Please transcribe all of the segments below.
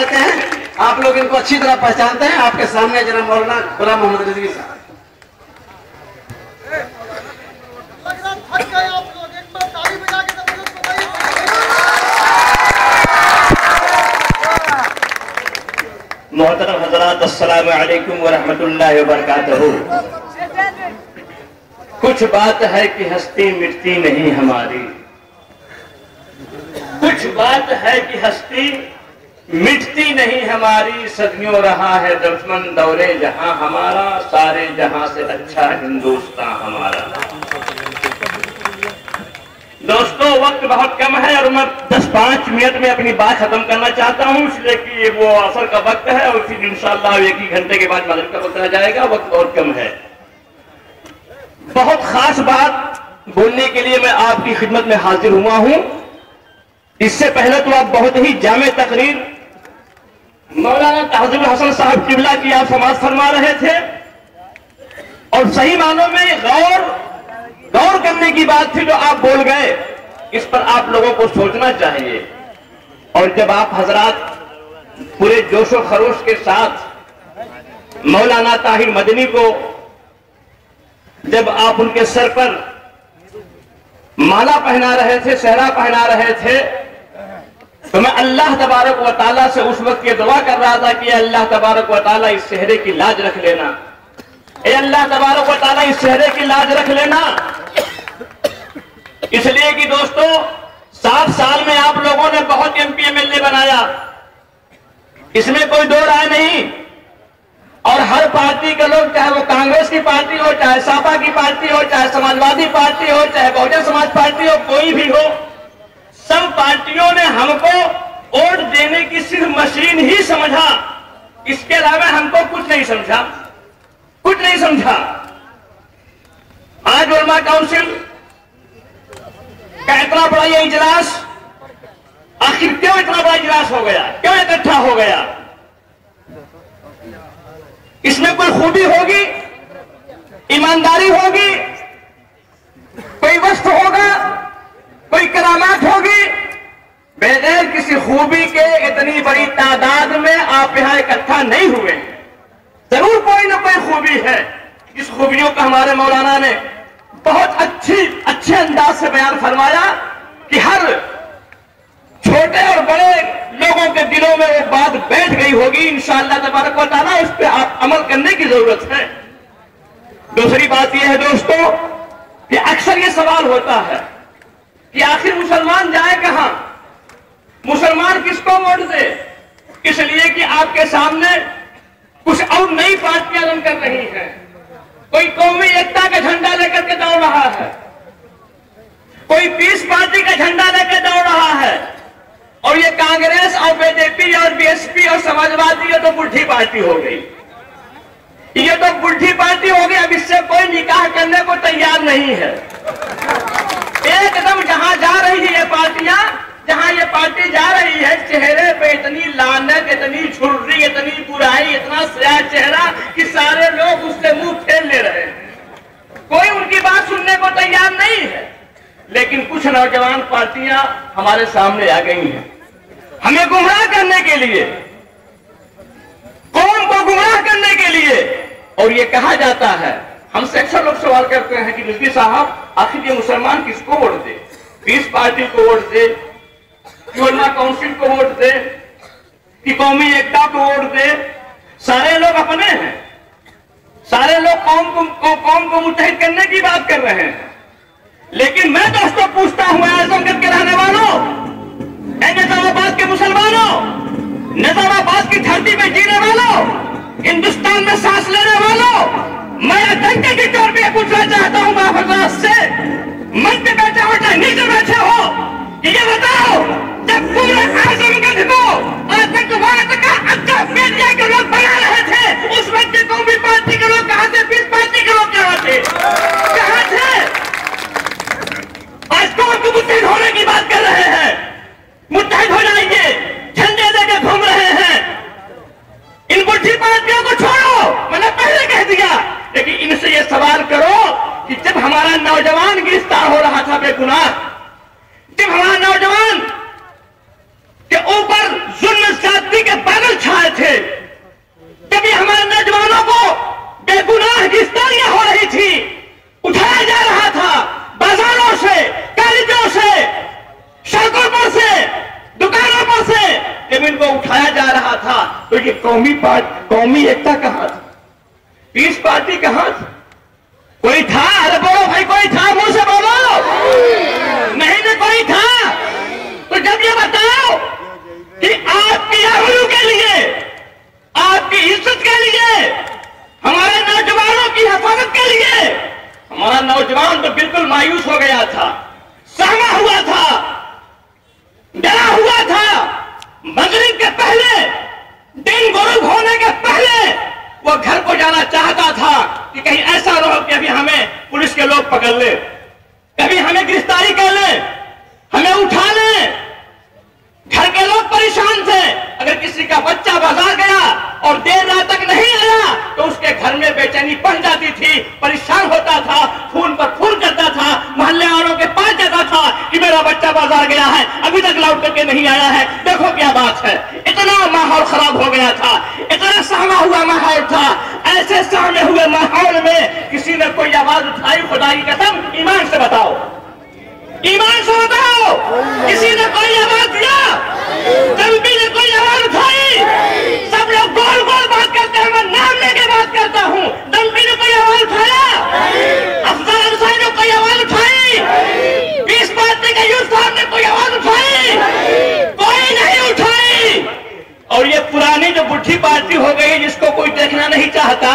रहते हैं, आप लोग इनको अच्छी तरह पहचानते हैं। आपके सामने जनाब मौलाना गुलाम मोहम्मद रिजवी साहब। मोहतरम हज़रात, अस्सलामु अलैकुम व रहमतुल्लाहि व बरकातहू। कुछ बात है कि हस्ती मिटती नहीं हमारी, कुछ बात है कि हस्ती मिटती नहीं हमारी। सदियों रहा है दुश्मन दौरे जहां हमारा, सारे जहां से अच्छा हिंदुस्तान हमारा। दोस्तों, वक्त बहुत कम है और मैं 10-5 मिनट में अपनी बात खत्म करना चाहता हूं, इसलिए कि वो असर का वक्त है और फिर इंशाअल्लाह 1 घंटे के बाद मगरिब का वक्त आ जाएगा। वक्त और कम है। बहुत खास बात बोलने के लिए मैं आपकी खिदमत में हाजिर हुआ हूं। इससे पहले तो आप बहुत ही जामे तकरीर मौलाना तहज़ुल हसन साहब किबला की आप समाअत फरमा रहे थे और सही मानों में गौर करने की बात थी जो आप बोल गए। इस पर आप लोगों को सोचना चाहिए। और जब आप हजरात पूरे जोशो खरोश के साथ मौलाना ताहिर मदनी को जब आप उनके सर पर माला पहना रहे थे, सेहरा पहना रहे थे, तो मैं अल्लाह तबारक व तआला से उस वक्त ये दुआ कर रहा था कि अल्लाह तबारक व तआला इस सेहरे की लाज रख लेना, ए अल्लाह तबारक व तआला इस सेहरे की लाज रख लेना। इसलिए कि दोस्तों, 7 साल में आप लोगों ने बहुत MP MLA बनाया, इसमें कोई दो राय नहीं। और हर पार्टी के लोग, चाहे वो कांग्रेस की पार्टी हो, चाहे सपा की पार्टी हो, चाहे समाजवादी पार्टी हो, चाहे बहुजन समाज पार्टी हो, कोई भी हो, सब पार्टियों ने हमको वोट देने की सिर्फ मशीन ही समझा। इसके अलावा हमको कुछ नहीं समझा, कुछ नहीं समझा। आज उलमा काउंसिल का इतना बड़ा ये इजलास, आखिर क्यों इतना बड़ा इजलास हो गया, क्यों इकट्ठा हो गया? इसमें कोई खूबी होगी, ईमानदारी होगी, कोई वस्त होगा, कोई करामात होगी? बगैर किसी खूबी के इतनी बड़ी तादाद में आप यहां इकट्ठा नहीं हुए। जरूर कोई ना कोई खूबी है। इस खूबियों का हमारे मौलाना ने बहुत अच्छे अंदाज से बयान फरमाया कि हर छोटे और बड़े लोगों के दिलों में वो बात बैठ गई होगी इंशाअल्लाह तबारक व तआला। उस पर आप अमल करने की जरूरत है। दूसरी बात यह है दोस्तों कि अक्सर ये सवाल होता है कि आखिर मुसलमान जाए कहां, मुसलमान किसको वोट दे? इसलिए कि आपके सामने कुछ और नई पार्टियां रन कर रही हैं। कोई कौमी एकता का झंडा लेकर के दौड़ रहा है, कोई पीस पार्टी का झंडा लेकर दौड़ रहा है, और ये कांग्रेस और BJP और BSP और समाजवादी, ये तो बुढ़ी पार्टी हो गई, ये तो बुढ़ी पार्टी हो गई। अब इससे कोई निकाह करने को तैयार नहीं है। एकदम जहां जा रही है ये पार्टियां, जहां ये पार्टी जा रही है, चेहरे पे इतनी लानत, इतनी छुर्री, इतनी बुराई, इतना स्याह चेहरा कि सारे लोग उससे मुंह फेर ले रहे हैं। कोई उनकी बात सुनने को तैयार नहीं है। लेकिन कुछ नौजवान पार्टियां हमारे सामने आ गई हैं हमें गुमराह करने के लिए, कौम को गुमराह करने के लिए। और ये कहा जाता है, हमसे अक्सर लोग सवाल करते हैं कि रिजवी साहब आखिर ये मुसलमान किसको वोट दे? पीस पार्टी को वोट दे, उलमा काउंसिल को वोट दे, कि कौमी एकता को वोट दे? सारे लोग अपने हैं, सारे लोग कौम को मुत्तहिद करने की बात कर रहे हैं। लेकिन मैं दोस्तों पूछता हूं, आजमगढ़ के रहने वालों, निजामाबाद के मुसलमानों, निजामाबाद की धरती में जीने वालों, हिंदुस्तान में सांस लेने वालों, मैं डंके की तौर पर पूछना चाहता हूं आप से, मंच पे बैठे हो चाहे नीचे बैठे हो, कि ये बताओ, जब पूरे आजमगढ़ को आतंकवाद का अड्डा मीडिया के लोग बना रहे थे, उस वक्त की कौमी पार्टी के लोग कहां थे? पीस पार्टी के लोग कहां थे? कहां थे? आज कौन को मुत्तहिद होने की बात कर रहे हैं? मुत्तहिद हो जाएंगे, झंडे लेकर घूम रहे हैं। इन बुढ़ी पार्टियों को छोड़ो, मैंने पहले कह दिया। लेकिन इनसे ये सवाल करो कि जब हमारा नौजवान गिरफ्तार हो रहा था बेगुनाह, जब हमारा नौजवान के ऊपर जुल्म ज्यादती के जमीन को उठाया जा रहा था, तो ये कौमी एकता कहां थी? पीस पार्टी कहां थी? कोई था? अरे बोलो भाई, कोई था? मुंह से बोलो। नहीं ना, कोई था? तो जब ये बताओ कि आपकी आबरू के लिए, आपकी इज्जत के लिए, हमारे नौजवानों की हिफाजत के लिए, हमारा नौजवान तो बिल्कुल मायूस हो गया था, सहमा हुआ था, डरा हुआ था। मगरिब के पहले, दिन गुरूब होने के पहले वो घर को जाना चाहता था कि कहीं ऐसा ना हो कि अभी हमें पुलिस के लोग पकड़ ले, कभी हमें गिरफ्तारी कर ले, हमें उठा ले। घर के लोग परेशान थे। अगर किसी का बच्चा बाजार गया और देर रात तक नहीं आया तो उसके घर में बेचैनी बढ़ जाती थी, परेशान होता था, फोन पर फोन करता था, मोहल्ले वालों के पास जाता था कि मेरा बच्चा बाजार गया है, अभी तक लौट करके नहीं आया है, देखो क्या बात है। इतना माहौल खराब हो गया था, इतना सहमा हुआ माहौल था। ऐसे सहमे हुए माहौल में किसी ने कोई आवाज उठाई? खुदा की कसम, ईमान से बताओ, ईमान से बताओ, किसी ने कोई आवाज दिया? डंपी ने कोई आवाज उठाई? सब लोग गोल गोल बात करते हैं, मैं नाम लेके बात करता हूँ। डंपी ने कोई आवाज उठाया? अफजल अंसारी ने कोई आवाज उठाई? पीस पार्टी के यूथ साहब ने कोई आवाज उठाई? कोई नहीं उठाई। और ये पुरानी जो बुढ़ी पार्टी हो गई, जिसको कोई देखना नहीं चाहता,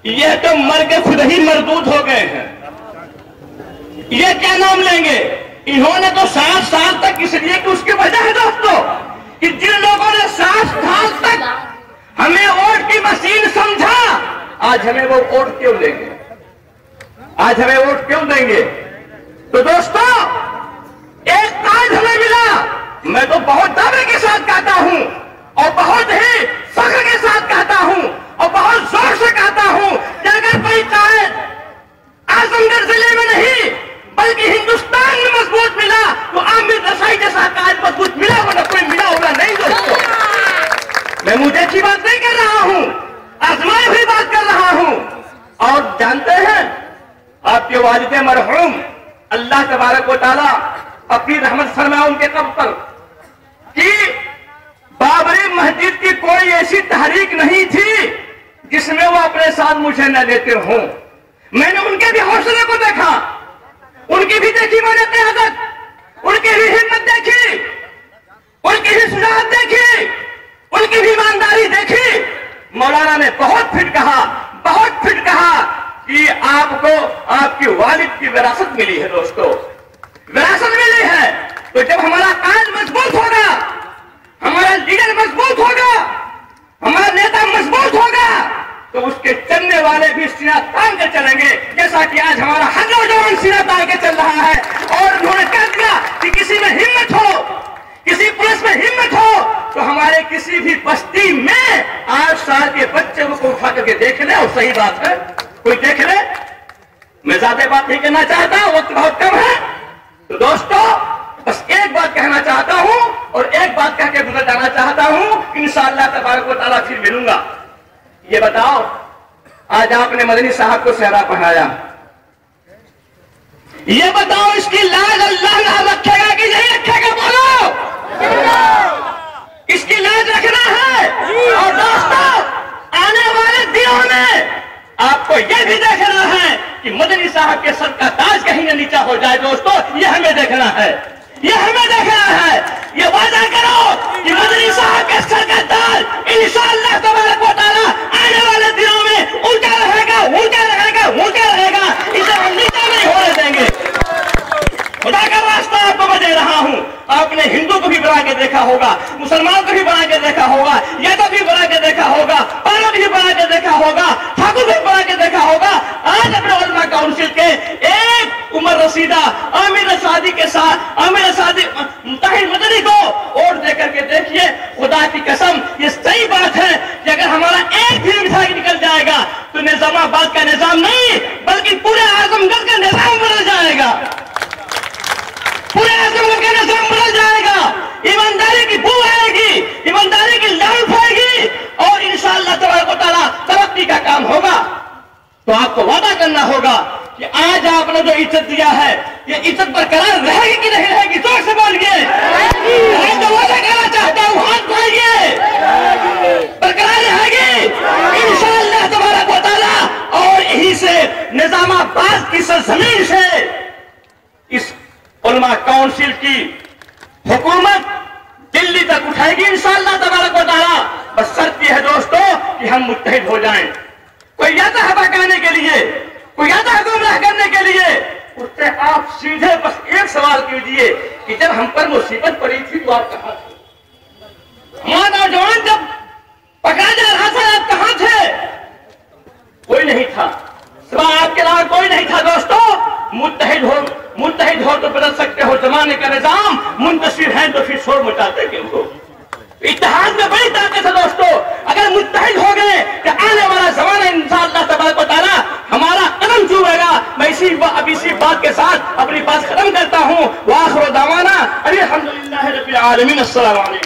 यह तो मर के खुद ही मरदूद हो गए हैं। ये क्या नाम लेंगे? इन्होंने तो 60 साल तक, इसलिए कि उसकी वजह है दोस्तों कि जिन लोगों ने 60 साल तक हमें वोट की मशीन समझा, आज हमें वो वोट क्यों देंगे? आज हमें वोट क्यों देंगे? तो दोस्तों, एक ताज हमें मिला। मैं तो बहुत दावे के साथ कहता हूं और बहुत ही फख्र के साथ कहता हूं और बहुत जोर से कहता हूं कि अगर कोई चाहे आजमगढ़ जिले में नहीं बल्कि हिंदुस्तान में मजबूत मिला तो आमिर रसाई जैसा काज मजबूत मिला होगा, कोई मिला होगा नहीं दोस्तों। मैं मुझे की बात नहीं कर रहा हूं, आजमाई हुई बात कर रहा हूं। और जानते हैं, आपके वालिद मरहूम अल्लाह तबारक व तआला अपनी रहमत फरमाए उनके कब्र पर, कि बाबरी मस्जिद की कोई ऐसी तहरीक नहीं थी जिसमें वो अपने साथ मुझे न लेते हों। मैंने उनके भी हौसले को देखा, उनकी भी देखी मैंने क़यादत, उनकी भी हिम्मत देखी, उनकी भी शुजाअत देखी, उनकी भी ईमानदारी देखी। मौलाना ने बहुत फिट कहा कि आपको आपकी वालिद की विरासत मिली है दोस्तों, विरासत मिली है। तो जब हमारा काज मजबूत होगा, हमारा लीडर मजबूत होगा, हमारा नेता मजबूत होगा, तो उसके चलने वाले भी सीना तान के चलेंगे, जैसा कि आज हमारा हर नौजवान सीना तान के चल रहा है। और उन्होंने कह दिया कि किसी में हिम्मत हो, किसी पुलिस में हिम्मत हो, तो हमारे किसी भी बस्ती में 8 साल के बच्चे को उठा करके देख ले। और सही बात है, कोई देख ले। मैं ज्यादा बात नहीं करना चाहता, वक्त बहुत कम है। तो दोस्तों, बस एक बात कहना चाहता हूं और एक बात कह के गुजर जाना चाहता हूं। इंशाअल्लाह तबारक व तआला फिर मिलूंगा। ये बताओ, आज आपने मदनी साहब को सेहरा पहनाया, ये बताओ इसकी लाज अल्लाह ना रखेगा कि नहीं रखेगा? बोलो, इसकी लाज रखना है। और दोस्तों, आने वाले दिनों में आपको यह भी देखना है कि मदनी साहब के सर का ताज कहीं न नीचा हो जाए। दोस्तों, यह हमें देखना है, यह हमें देखना है। ये वादा करो कि मदनी साहब के सर का ताज इंशाअल्लाह तबारक व तआला आने वाले दिनों में ऊंचा रहेगा, ऊंचा रहेगा, ऊंचा रहेगा। इसे हम नीचा नहीं होने देंगे। खुदा का रास्ता आपको मैं दे रहा हूं। आपने हिंदू को भी बना के देखा होगा, मुसलमान को भी बना के देखा होगा, यादव भी बना के देखा होगा, पारक भी बना के देखा होगा, ठाकुर भी बना के देखा होगा। आज अपने उलमा काउंसिल के एक उमर रसीदा आमिर सादी के साथ आमिर सादी ताहिर मदनी को वोट देकर के देखिए। खुदा की कसम, ये सही बात है कि अगर हमारा एक भी विधायक निकल जाएगा तो निजामाबाद का निजाम नहीं बल्कि पूरे आजमगढ़ का निजाम बदल जाएगा, पूरे आजमगढ़ का निजाम बदल जाएगा। ईमानदारी की बू आएगी, ईमानदारी की लहर उठेगी और इंशाअल्लाह तबारक व तआला तरक्की का काम होगा। तो आपको वादा करना होगा कि आज आपने जो इज्जत दिया है, ये इज्जत बरकरार रहेगी कि नहीं रहेगी? जोर से बोलिए। मैं तो वादा करना चाहता हूं, हाथ इंशाअल्लाह तबारक व तआला। बस शर्त यह है दोस्तों कि हम मुत्तहिद हो जाएं। कोई आता है भड़काने के लिए, कोई आता है गुमराह करने के लिए, उससे आप सीधे बस एक सवाल कीजिए कि जब हम पर मुसीबत पड़ी थी तो आप कहां थे? हमारा नौजवान जब पकड़ा जा रहा था आप कहां थे? कोई नहीं था, सिवाय आपके अलावा कोई नहीं था दोस्तों। मुत्तहिद हो तो बदल सकते हो जमाने का निजाम, मुंतशिर हैं तो फिर शोर मचाते क्यों हो? इत्तेहाद में बड़ी ताकत है दोस्तों। अगर मुत्तहिद हो गए कि आने वाला जमाना इंशाअल्लाह तबारक व तआला हमारा कदम चूमेगा। मैं इसी बात के साथ अपनी बात खत्म करता हूँ। व आखिर दावाना अल्हम्दुलिल्लाहि रब्बिल आलमीन। अस्सलामु अलैकुम।